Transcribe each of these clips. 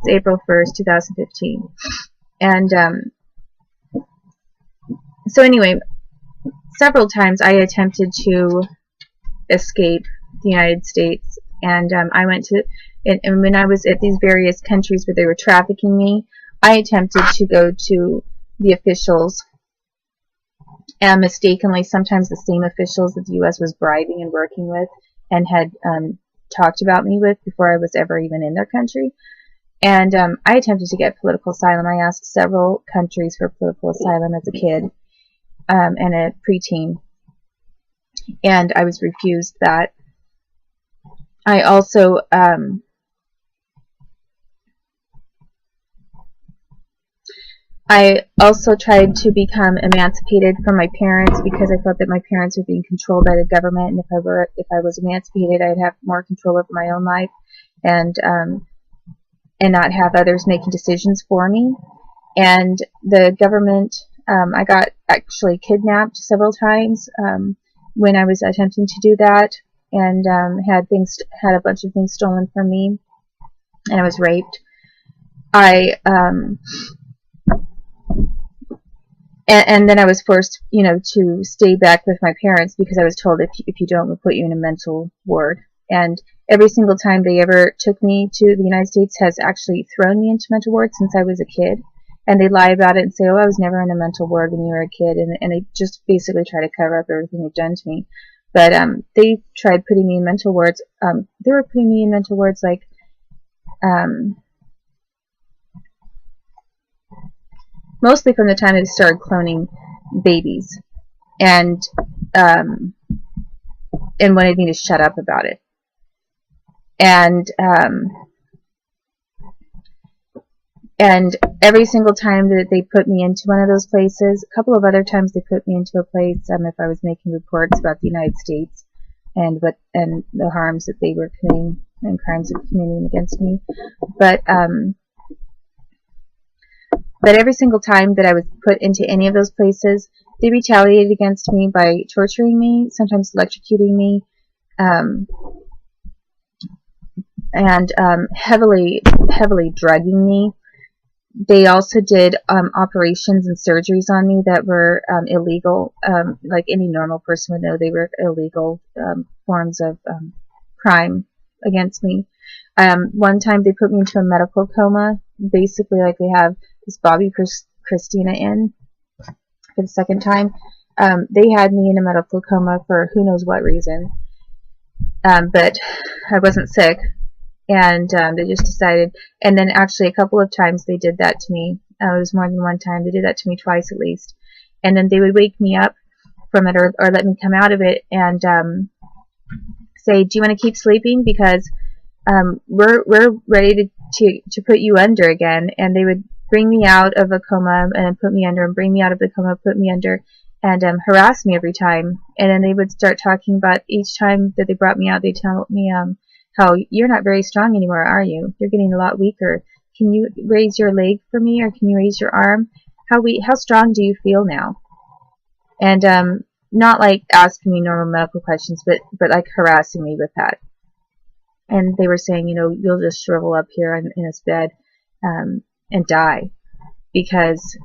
It's April 1st, 2015. And so anyway, several times I attempted to escape the United States, and I went to, and when I was at these various countries where they were trafficking me, I attempted to go to the officials, and mistakenly, sometimes the same officials that the U.S. was bribing and working with and had talked about me with before I was ever even in their country. And I attempted to get political asylum. I asked several countries for political asylum as a kid and a preteen, and I was refused that. I also tried to become emancipated from my parents because I felt that my parents were being controlled by the government, and if I was emancipated, I'd have more control over my own life, and not have others making decisions for me. And the government, I got actually kidnapped several times when I was attempting to do that, and had a bunch of things stolen from me, and I was raped. And then I was forced, to stay back with my parents because I was told if you don't, we'll put you in a mental ward. And every single time they ever took me to the United States has actually thrown me into mental ward since I was a kid. And they lie about it and say, oh, I was never in a mental ward when you were a kid. And they just basically try to cover up everything they've done to me. But they tried putting me in mental wards. They were putting me in mental wards like mostly from the time they started cloning babies, and wanted me to shut up about it. And every single time that they put me into one of those places, a couple of other times they put me into a place if I was making reports about the United States and the harms that they were committing and crimes that were committing against me. But every single time that I was put into any of those places, they retaliated against me by torturing me, sometimes electrocuting me, and heavily drugging me. They also did operations and surgeries on me that were illegal. Like any normal person would know, they were illegal forms of crime against me. One time they put me into a medical coma, basically like they have this Bobby Christina in for the second time. They had me in a medical coma for who knows what reason, but I wasn't sick, and they just decided. And then actually a couple of times they did that to me. It was more than one time. They did that to me twice at least. And then they would wake me up from it, or let me come out of it, and say, do you want to keep sleeping, because we're ready to put you under again. And they would bring me out of a coma and put me under, and bring me out of the coma, put me under, and harass me every time. And then they would start talking about each time that they brought me out, they tell me how you're not very strong anymore, are you? You're getting a lot weaker. Can you raise your leg for me, or can you raise your arm? How strong do you feel now? And not like asking me normal medical questions, but like harassing me with that. And they were saying, you'll just shrivel up here in this bed and die, because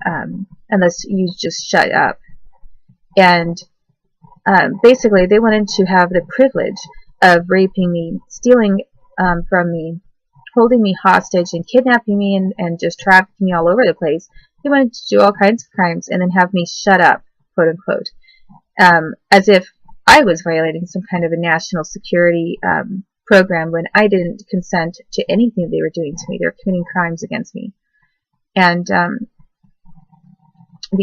unless you just shut up. And basically they wanted to have the privilege of raping me, stealing from me, holding me hostage, and kidnapping me, and just trafficking me all over the place. They wanted to do all kinds of crimes and then have me shut up, quote unquote, as if I was violating some kind of a national security program when I didn't consent to anything they were doing to me. They were committing crimes against me. And the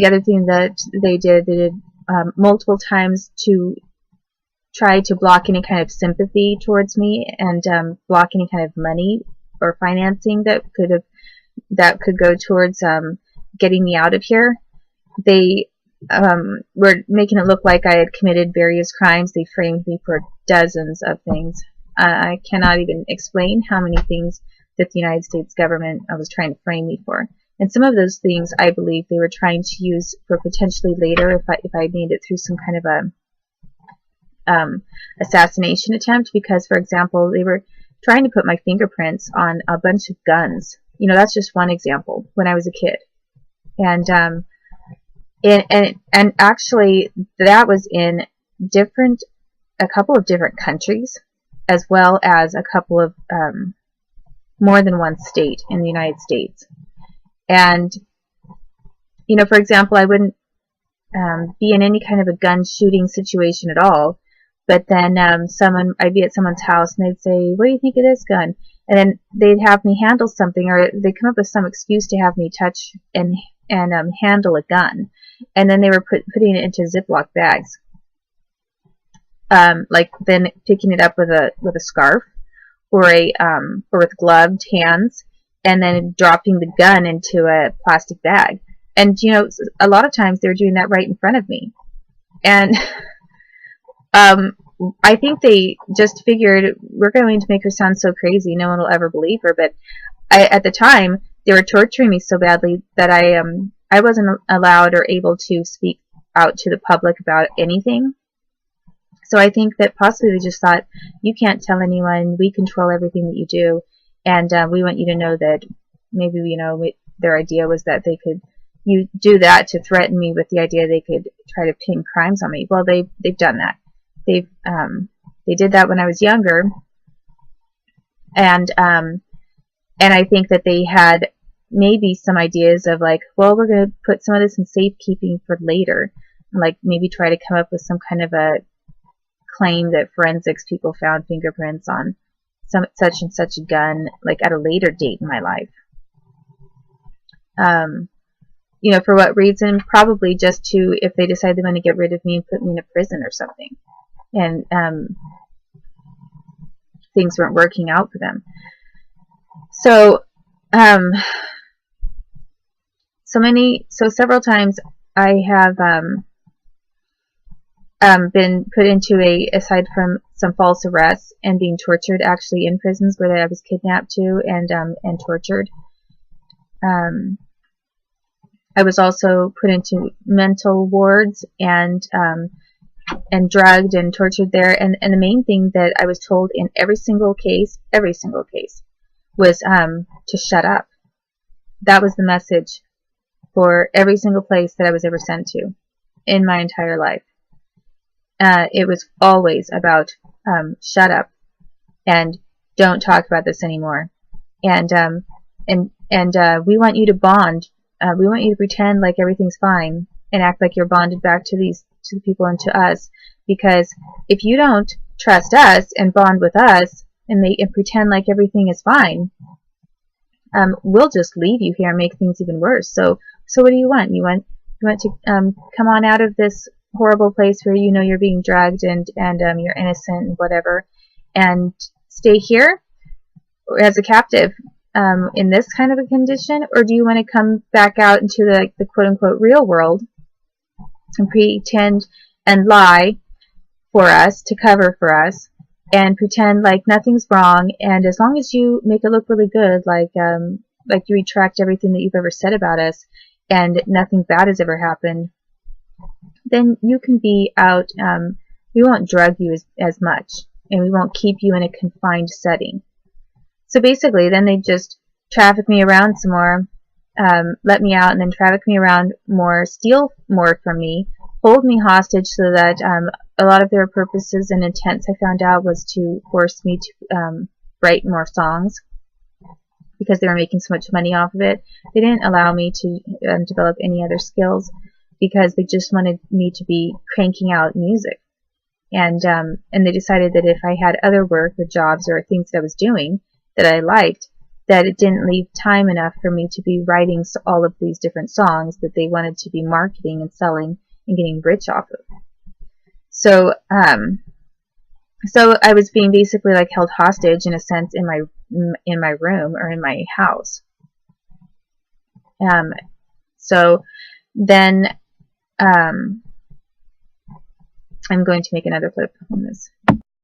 other thing that they did multiple times to try to block any kind of sympathy towards me, and block any kind of money or financing that could go towards getting me out of here. They were making it look like I had committed various crimes. They framed me for dozens of things. I cannot even explain how many things that the United States government was trying to frame me for. And some of those things I believe they were trying to use for potentially later if I made it through some kind of a assassination attempt. Because, for example, they were trying to put my fingerprints on a bunch of guns You know, that's just one example when I was a kid. And actually that was in a couple of different countries, as well as a couple of more than one state in the United States. And you know, for example, I wouldn't be in any kind of a gun shooting situation at all, but then I'd be at someone's house and they'd say, "What do you think of this gun?" And then they'd have me handle something, or they'd come up with some excuse to have me touch and handle a gun, and then they were putting it into Ziploc bags, like then picking it up with a scarf or with gloved hands, and then dropping the gun into a plastic bag. And you know, a lot of times they were doing that right in front of me, and I think they just figured, we're going to make her sound so crazy, no one will ever believe her. But at the time, they were torturing me so badly that I wasn't allowed or able to speak out to the public about anything. So I think that possibly they just thought, you can't tell anyone, we control everything that you do, and we want you to know that maybe, you know, their idea was that they could do that to threaten me with the idea they could try to pin crimes on me. Well, they've done that. They did that when I was younger, and I think that they had maybe some ideas of like, well, we're going to put some of this in safekeeping for later, like maybe try to come up with some kind of a claim that forensics people found fingerprints on such and such a gun, like at a later date in my life. You know, for what reason? Probably just to, if they decide they want to get rid of me and put me in a prison or something, and things weren't working out for them. So several times I have been put into aside from some false arrests and being tortured actually in prisons where I was kidnapped to and tortured. I was also put into mental wards and drugged and tortured there. And the main thing that I was told in every single case was to shut up. That was the message for every single place that I was ever sent to in my entire life. It was always about shut up and don't talk about this anymore. And we want you to bond. We want you to pretend like everything's fine and act like you're bonded back to the people and to us. Because if you don't trust us and bond with us and pretend like everything is fine, we'll just leave you here and make things even worse. So what do you want? You want to come on out of this horrible place where you know you're being drugged and you're innocent and whatever, and stay here as a captive in this kind of a condition, or do you want to come back out into the quote-unquote real world and pretend and lie for us to cover for us and pretend like nothing's wrong, and as long as you make it look really good, like you retract everything that you've ever said about us and nothing bad has ever happened, then you can be out. We won't drug you as much, and we won't keep you in a confined setting. So basically, then they just traffic me around some more, let me out, and then traffic me around more, steal more from me, hold me hostage, so that a lot of their purposes and intents, I found out, was to force me to write more songs, because they were making so much money off of it. They didn't allow me to develop any other skills, because they just wanted me to be cranking out music. And they decided that if I had other work or jobs or things that I was doing that I liked, that it didn't leave time enough for me to be writing all of these different songs that they wanted to be marketing and selling and getting rich off of. So I was being basically like held hostage in a sense in my room or in my house. So then I'm going to make another flip on this.